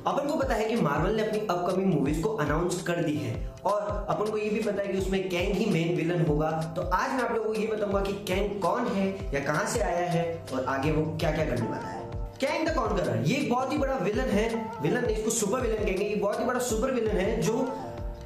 अपन को पता है कि मार्वल ने अपनी अपकमिंग मूवीज को अनाउंस कर दी है और अपन को ये भी पता है कि उसमें कैंग ही मेन विलन होगा। तो आज मैं आप लोगों को ये बताऊंगा कि कैंग कौन है या कहां से आया है और आगे वो क्या क्या करने वाला है। कैंग द कॉन्करर ये एक बहुत ही बड़ा विलन है, विलन नहीं इसको सुपर विलन कहेंगे। ये बहुत ही बड़ा सुपर विलन है जो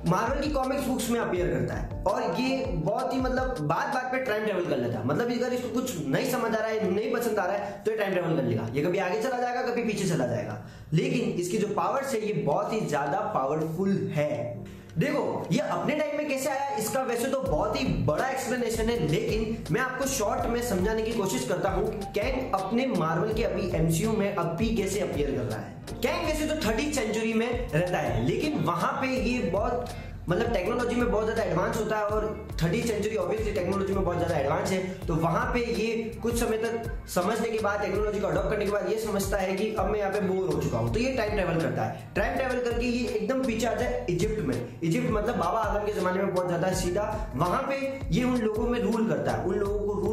मार्वल की कॉमिक्स बुक्स में अपीयर करता है और ये बहुत ही मतलब बात बात पे टाइम ट्रेवल कर लेता है। मतलब अगर इसको कुछ नहीं समझ आ रहा है, नहीं पसंद आ रहा है तो ये टाइम ट्रेवल कर लेगा। ये कभी आगे चला जाएगा, कभी पीछे चला जाएगा, लेकिन इसकी जो पावर्स है ये बहुत ही ज्यादा पावरफुल है। देखो ये अपने टाइम में कैसे आया इसका वैसे तो बहुत ही बड़ा एक्सप्लेनेशन है, लेकिन मैं आपको शॉर्ट में समझाने की कोशिश करता हूं कि कैंग अपने मार्वल के अभी एमसीयू में अभी कैसे अपीयर कर रहा है। कैंग वैसे तो 30th सेंचुरी में रहता है, लेकिन वहां पे ये बहुत मतलब टेक्नोलॉजी में बहुत ज्यादा एडवांस होता है और 30th सेंचुरी ऑब्वियसली टेक्नोलॉजी में बहुत ज्यादा एडवांस है। तो वहां पे ये कुछ समय तक समझने के बाद, टेक्नोलॉजी को अडॉप्ट करने के बाद ये समझता है कि अब मैं यहाँ पे बोर हो चुका हूँ, तो ये टाइम ट्रेवल करता है। टाइम ट्रेवल करके ये एकदम पीछे आता है इजिप्ट में। इजिप्ट मतलब बाबा आदम के जमाने में बहुत ज्यादा सीधा। वहां पे ये उन लोगों में रूल करता है, उन लोगों को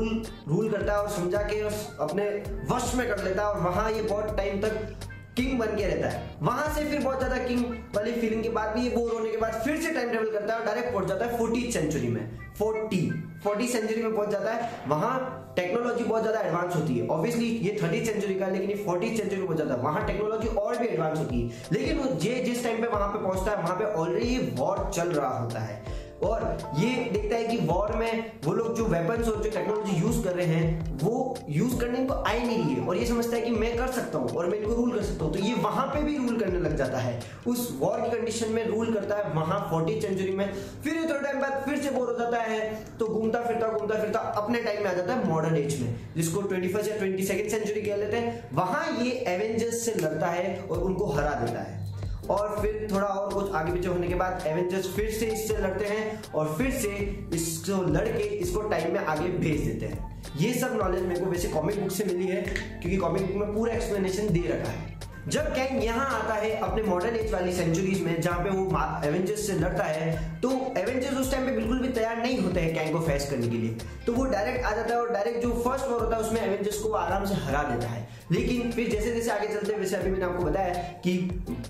रूल करता है और समझा के अपने वश में कर लेता है और वहां ये बहुत टाइम तक किंग बन के रहता है। वहां से फिर बहुत ज्यादा किंग वाली फीलिंग के बाद भी ये बोर होने के बाद फिर से टाइम ट्रेवल करता है और डायरेक्ट पहुंच जाता है 40th सेंचुरी में। 40 सेंचुरी में पहुंच जाता है। वहां टेक्नोलॉजी बहुत ज्यादा एडवांस होती है। ऑब्वियसली ये 30th सेंचुरी का, लेकिन ये 40th सेंचुरी में पहुंच जाता है। वहां टेक्नोलॉजी और भी एडवांस होती है, लेकिन वो जिस टाइम पे वहां पे पहुंचता है वहां पे ऑलरेडी वॉर चल रहा होता है और ये देखता है कि वॉर में वो लोग जो वेपन्स और जो टेक्नोलॉजी यूज कर रहे हैं वो यूज करने को आई नहीं रही है और ये समझता है कि मैं कर सकता हूं और मैं इनको रूल कर सकता हूं। तो ये वहां पे भी रूल करने लग जाता है, उस वॉर की कंडीशन में रूल करता है वहां 40th सेंचुरी में। फिर थोड़े टाइम बाद फिर से बोर हो जाता है तो घूमता फिरता अपने टाइम में आ जाता है मॉडर्न एज में, जिसको 21st या 22nd सेंचुरी कह लेते हैं। वहां ये एवेंजर्स से लड़ता है और उनको हरा देता है और फिर थोड़ा और कुछ आगे पीछे होने के बाद एवेंजर्स फिर से इससे लड़ते हैं और फिर से इसको लड़के इसको टाइम में आगे भेज देते हैं। ये सब नॉलेज मेरे को वैसे कॉमिक बुक से मिली है, क्योंकि कॉमिक बुक में पूरा एक्सप्लेनेशन दे रखा है। जब कैंग यहाँ आता है अपने मॉडर्न एज वाली सेंचुरीज में जहां पे वो एवेंजर्स से लड़ता है, तो एवेंजर्स उस टाइम पे बिल्कुल भी तैयार नहीं होते हैं कैंग को फेस करने के लिए। तो वो डायरेक्ट आ जाता है और डायरेक्ट जो फर्स्ट वॉर होता है उसमें एवेंजर्स को आराम से हरा देता है। लेकिन फिर जैसे जैसे आगे चलते हैं, वैसे अभी मैंने आपको बताया कि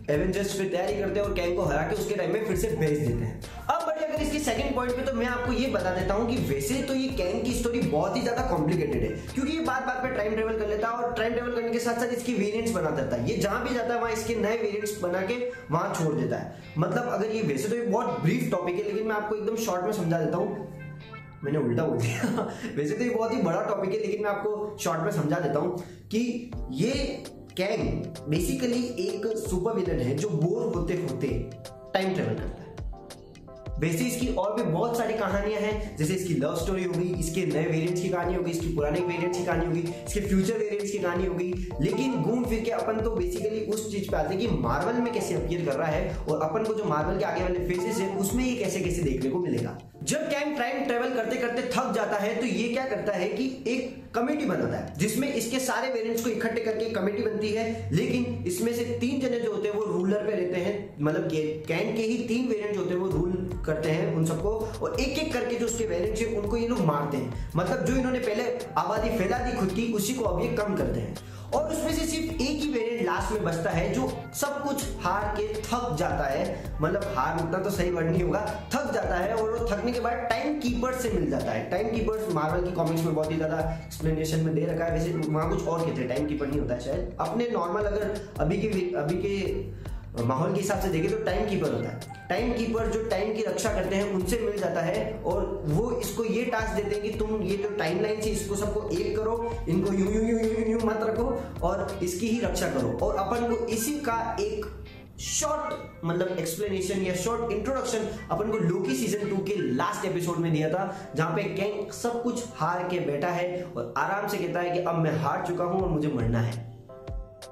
एवेंजर्स फिर तैयारी करते हैं और कैंग को हरा के उसके टाइम में फिर से भेज देते हैं। अब बढ़िया अगर इसके सेकंड पॉइंट पे, तो मैं आपको ये बता देता हूं कि वैसे तो ये कैंग की स्टोरी बहुत ही ज्यादा कॉम्प्लिकेटेड है, क्योंकि ये बात बात पे टाइम ट्रेवल कर लेता है और टाइम ट्रेवल करने के साथ साथ इसकी वेरिएंट्स बना देता है। ये जहां भी जाता है वहां इसके नए वेरिएंट्स बना के वहां छोड़ देता है। मतलब अगर ये वैसे तो ये बहुत ब्रीफ टॉपिक है, लेकिन मैं आपको एकदम शॉर्ट में समझा देता हूं। मैंने उल्टा बोल दिया वैसे तो ये बहुत ही बड़ा टॉपिक है, लेकिन मैं आपको शॉर्ट में समझा देता हूं कि ये कैंग बेसिकली एक सुपर विलन है जो बोर होते होते टाइम ट्रेवल करता है। वैसे इसकी और भी बहुत सारी कहानियां हैं, जैसे इसकी लव स्टोरी होगी, इसके नए वेरिएंट्स की कहानी होगी, इसकी पुराने वेरिएंट्स की कहानी होगी, इसके फ्यूचर वेरिएंट्स की कहानी होगी। लेकिन घूम फिर के अपन तो बेसिकली उस चीज पे आते हैं कि मार्वल में कैसे अपीयर कर रहा है और अपन को जो मार्वल के आगे वाले फेजेस है उसमें ये कैसे कैसे देखने को मिलेगा। जब कैंग टाइम ट्रेवल करते करते थक जाता है तो ये क्या करता है कि एक कमेटी बनाता है जिसमें इसके सारे वेरिएंट्स को इकट्ठे करके कमेटी बनती है। लेकिन इसमें से 3 जने जो होते हैं वो रूलर पे रहते हैं, मतलब कैंग के ही 3 वेरिएंट होते हैं वो रूल करते हैं उन सबको, और एक एक करके जो उसके वेरिएंट्स है उनको ये लोग मारते हैं। मतलब जो इन्होंने पहले आबादी फैला दी खुद की, उसी को अब ये कम करते हैं और उसमें से सिर्फ एक ही वेरिएंट लास्ट में बचता है जो सब कुछ हार के थक जाता है। मतलब हार उतना तो सही वर्ड नहीं होगा, थक जाता है और वो थकने के बाद टाइम कीपर से मिल जाता है। टाइम कीपर्स मार्वल की कॉमिक्स में बहुत ही ज्यादा एक्सप्लेनेशन में दे रखा है, वैसे वहां कुछ और कहते हैं, टाइम कीपर नहीं होता है शायद। अपने नॉर्मल अगर अभी के माहौल के हिसाब से देखें तो टाइम कीपर होता है। टाइम कीपर जो टाइम की रक्षा करते हैं उनसे मिल जाता है और वो इसको ये टास्क देते हैं कि तुम ये जो टाइमलाइन से इसको सबको एक करो, इनको यूं यूं यूं यूं यूं मत रखो और इसकी ही रक्षा करो। और अपन को इसी का एक शॉर्ट मतलब एक्सप्लेनेशन या शॉर्ट इंट्रोडक्शन अपन को लोकी सीजन 2 के लास्ट एपिसोड में दिया था, जहां पे कैंग सब कुछ हार के बैठा है और आराम से कहता है कि अब मैं हार चुका हूं और मुझे मरना है।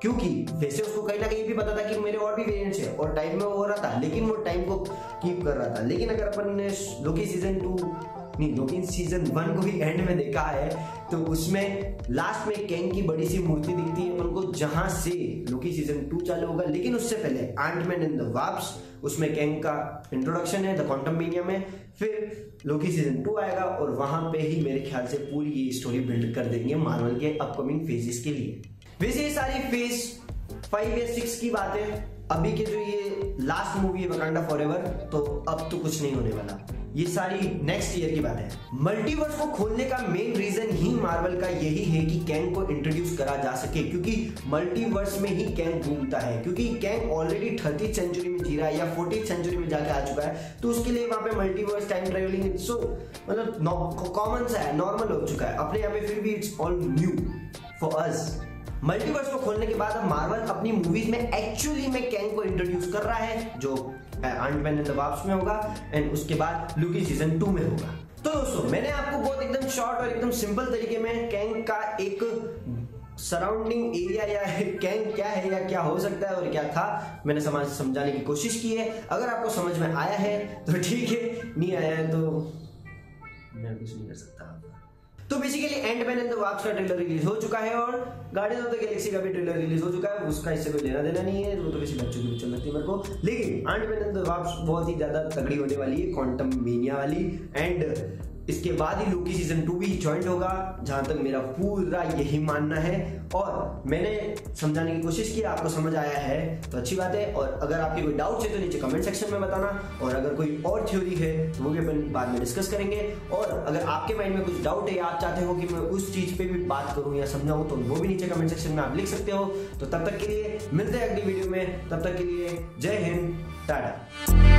क्योंकि वैसे उसको कहीं ना कहीं भी पता था कि मेरे और भी वेरिएंट्स है और टाइम में वो हो रहा था, लेकिन वो टाइम को कीप कर रहा था। लेकिन अगर अपन ने लोकी सीजन 1 को भी एंड में देखा है तो उसमें लास्ट में कैंग की बड़ी सी मूर्ति दिखती है उनको, जहां से लोकी सीजन 2 चालू होगा। लेकिन उससे पहले एंटमैन एंड द वास्प, उसमें कैंग का इंट्रोडक्शन है द क्वांटममेनिया में। फिर लोकी सीजन 2 आएगा और वहां पे ही मेरे ख्याल से पूरी ये स्टोरी बिल्ड कर देंगे मार्वल के अपकमिंग फेजेस के लिए। वैसे ये सारी फेज 5 या 6 की बात है, अभी के जो ये लास्ट मूवी है वकांडा फॉरएवर, तो अब तो कुछ नहीं होने वाला, ये सारी नेक्स्ट ईयर की बात है। मल्टीवर्स को खोलने का मेन रीजन ही मार्वल का यही है कि कैंग को इंट्रोड्यूस करा जा सके, क्योंकि मल्टीवर्स में ही कैंग घूमता है, क्योंकि कैंग ऑलरेडी 30th सेंचुरी में जी रहा है या 40th सेंचुरी में जाके आ चुका है, तो उसके लिए वहां पे मल्टीवर्स टाइम ट्रेवलिंग सो मतलब कॉमन सा है, नॉर्मल हो चुका है अपने यहाँ पे, फिर भी it's all new for us. Multiverse को खोलने के बाद अब मार्वल अपनी मूवीज में एक्चुअली में कैंग को इंट्रोड्यूस कर रहा है, जो आंट-मैन एंड द वास्प में होगा एंड उसके बाद लूकी सीजन 2 में होगा। तो दोस्तों मैंने आपको बहुत एकदम शॉर्ट और एकदम सिंपल तरीके में कैंग का एक सराउंडिंग एरिया या कैंग क्या है या क्या हो सकता है और क्या था, मैंने समझाने की कोशिश की है। अगर आपको समझ में आया है तो ठीक है, नहीं आया है तो मैं कुछ नहीं कर सकता। तो बेसिकली एंट-मैन एंड द वास्प का ट्रेलर रिलीज हो चुका है और गार्डियंस ऑफ द गैलेक्सी का भी ट्रेलर रिलीज हो चुका है, उसका इससे कोई लेना देना नहीं है, वो तो किसी बच्चों की पिक्चर लगती है मेरे को। लेकिन एंट-मैन एंड द वास्प बहुत ही ज्यादा तगड़ी होने वाली है, क्वांटम मेनिया वाली, एंड इसके बाद ही लूकी सीजन 2 भी ज्वाइंट होगा, जहां तक मेरा पूरा यही मानना है। और मैंने समझाने की कोशिश की, आपको समझ आया है तो अच्छी बात है, और अगर आपके कोई डाउट है तो नीचे कमेंट सेक्शन में बताना, और अगर कोई और थ्योरी है तो वो भी अपन बाद में डिस्कस करेंगे। और अगर आपके माइंड में कुछ डाउट है या आप चाहते हो कि मैं उस चीज पे भी बात करूं या समझाऊं, तो वो भी नीचे कमेंट सेक्शन में आप लिख सकते हो। तो तब तक के लिए मिलते हैं अगली वीडियो में, तब तक के लिए जय हिंद, टाटा।